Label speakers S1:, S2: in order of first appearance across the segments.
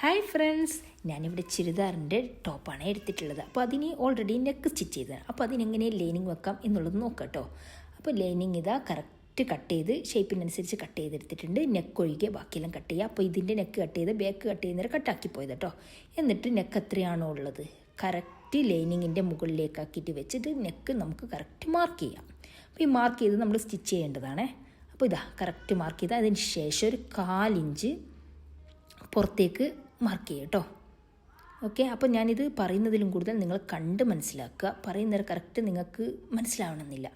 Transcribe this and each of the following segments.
S1: Hi friends, ഞാനിവിടെ ചുരിദാറിൻ്റെ ടോപ്പാണ് എടുത്തിട്ടുള്ളത്. അപ്പോൾ അതിന് ഓൾറെഡി നെക്ക് സ്റ്റിച്ച് ചെയ്തതാണ്. അപ്പോൾ അതിനെങ്ങനെ ലൈനിങ് വെക്കാം എന്നുള്ളത് നോക്കാം കേട്ടോ. അപ്പോൾ ലൈനിങ് ഇതാ കറക്റ്റ് കട്ട് ചെയ്ത് ഷേപ്പിനനുസരിച്ച് കട്ട് ചെയ്തെടുത്തിട്ടുണ്ട്. നെക്ക് ഒഴികെ ബാക്കിയെല്ലാം കട്ട് ചെയ്യുക. അപ്പോൾ ഇതിൻ്റെ നെക്ക് കട്ട് ചെയ്ത് ബാക്ക് കട്ട് ചെയ്യുന്നേരം കട്ടാക്കി പോയത് കേട്ടോ. എന്നിട്ട് നെക്ക് എത്രയാണോ ഉള്ളത് കറക്റ്റ് ലൈനിങ്ങിൻ്റെ മുകളിലേക്കാക്കിയിട്ട് വെച്ചിട്ട് നെക്ക് നമുക്ക് കറക്റ്റ് മാർക്ക് ചെയ്യാം. അപ്പോൾ ഈ മാർക്ക് ചെയ്ത് നമ്മൾ സ്റ്റിച്ച് ചെയ്യേണ്ടതാണ്. അപ്പോൾ ഇതാ കറക്റ്റ് മാർക്ക് ചെയ്താൽ അതിന് ശേഷം ഒരു 1/4 ഇഞ്ച് പുറത്തേക്ക് മാർക്ക് ചെയ്യുക കേട്ടോ. ഓക്കെ, അപ്പോൾ ഞാനിത് പറയുന്നതിലും കൂടുതൽ നിങ്ങൾ കണ്ട് മനസ്സിലാക്കുക. പറയുന്നത് കറക്റ്റ് നിങ്ങൾക്ക് മനസ്സിലാവണമെന്നില്ല,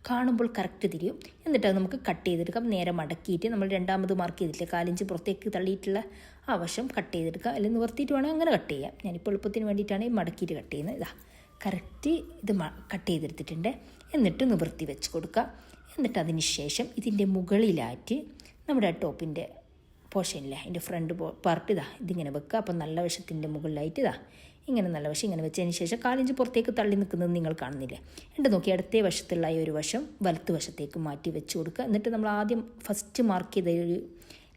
S1: കാണുമ്പോൾ കറക്റ്റ് തിരിയും. എന്നിട്ട് അത് നമുക്ക് കട്ട് ചെയ്തെടുക്കാം. നേരെ മടക്കിയിട്ട് നമ്മൾ രണ്ടാമത് മാർക്ക് ചെയ്തിട്ടില്ല 1/4 ഇഞ്ച് പുറത്തേക്ക് തള്ളിയിട്ടുള്ള ആ വശം കട്ട് ചെയ്തെടുക്കുക. അല്ലെങ്കിൽ നിവർത്തിയിട്ട് വേണം അങ്ങനെ കട്ട് ചെയ്യാം. ഞാനിപ്പോൾ എളുപ്പത്തിന് വേണ്ടിയിട്ടാണ് ഈ മടക്കിയിട്ട് കട്ട് ചെയ്യുന്നത്. ഇതാ കറക്റ്റ് ഇത് കട്ട് ചെയ്തെടുത്തിട്ടുണ്ട്. എന്നിട്ട് നിവർത്തി വെച്ച് കൊടുക്കുക. എന്നിട്ട് അതിന് ശേഷം ഇതിൻ്റെ മുകളിലായിട്ട് നമ്മുടെ ടോപ്പിൻ്റെ പോർഷനില്ലേ അതിൻ്റെ ഫ്രണ്ട് പാർട്ട് ഇതാ ഇതിങ്ങനെ വെക്കുക. അപ്പം നല്ല വശത്തിൻ്റെ മുകളിലായിട്ട് ഇതാ ഇങ്ങനെ നല്ല വശം ഇങ്ങനെ വെച്ചതിന് ശേഷം 1/4 ഇഞ്ച് പുറത്തേക്ക് തള്ളി നിൽക്കുന്നത് നിങ്ങൾ കാണുന്നില്ലേ. എന്നിട്ട് നോക്കി ഇടത്തെ വശത്തുള്ള ഈ ഒരു വശം വലത്ത് വശത്തേക്ക് മാറ്റി വെച്ച് കൊടുക്കുക. എന്നിട്ട് നമ്മൾ ആദ്യം ഫസ്റ്റ് മാർക്ക് ചെയ്ത ഒരു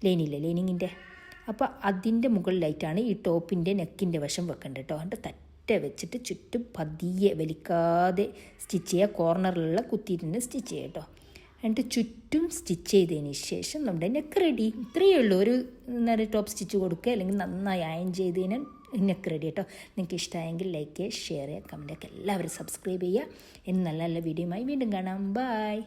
S1: ലൈനില്ലേ ലൈനിങ്ങിൻ്റെ, അപ്പോൾ അതിൻ്റെ മുകളിലായിട്ടാണ് ഈ ടോപ്പിൻ്റെ നെക്കിൻ്റെ വശം വെക്കേണ്ടത് കേട്ടോ. എന്നിട്ട് തറ്റ വെച്ചിട്ട് ചുറ്റും പതിയെ വലിക്കാതെ സ്റ്റിച്ച് ചെയ്യുക. കോർണറിലുള്ള കുത്തിയിട്ട് സ്റ്റിച്ച് ചെയ്യുക കേട്ടോ. എന്നിട്ട് ചുറ്റും സ്റ്റിച്ച് ചെയ്തതിന് ശേഷം നമ്മുടെ നെക്ക് റെഡി. ഇത്രയേ ഉള്ളൂ. ഒരു നേരെ ടോപ്പ് സ്റ്റിച്ച് കൊടുക്കുക, അല്ലെങ്കിൽ നന്നായി അയൺ ചെയ്തതിന് നെക്ക് റെഡി കേട്ടോ. നിങ്ങൾക്ക് ഇഷ്ടമായെങ്കിൽ ലൈക്ക് ചെയ്യുക, ഷെയർ ചെയ്യുക, കമൻറ്റൊക്കെ എല്ലാവരും സബ്സ്ക്രൈബ് ചെയ്യുക. ഇനി നല്ല നല്ല വീഡിയോയുമായി വീണ്ടും കാണാം. ബൈ.